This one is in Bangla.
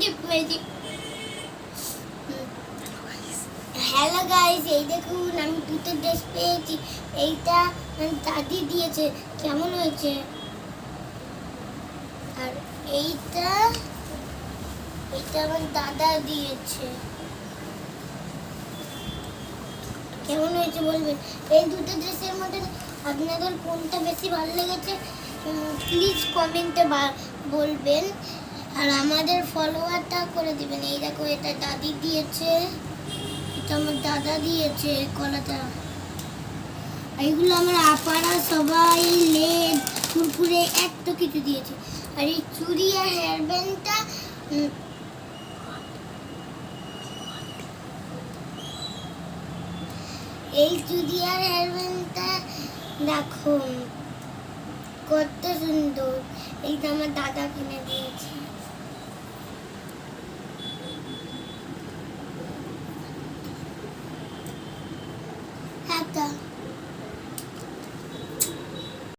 গিফট পেয়েছি। হ্যালো গাইস, এই দেখুন আমি দুটো ড্রেস পেয়েছি। এইটা দাদি দিয়েছে, কেমন হয়েছে? আর এইটা আমার দাদা দিয়েছে, কেমন হয়েছে বলবেন। এই দুটো ড্রেসের মধ্যে আপনাদের কোনটা বেশি ভালো লেগেছে প্লিজ কমেন্টে বলবেন। আর আমাদের ফলোয়ারটা করে দিবেন। এই দেখো, এটা দাদি দিয়েছে, এটা আমার দাদা দিয়েছে কলাটা। এইগুলো আমার আপারা সবাই লেড কুরকুরে এত কিছু দিয়েছে। আর এই চুড়ি আর হেয়ার ব্যান্ডটা এই চুড়ি আর হেয়ার ব্যান্ডটা দেখো কত সুন্দর। এইটা আমার দাদা কিনে দিয়েছে। টাটা।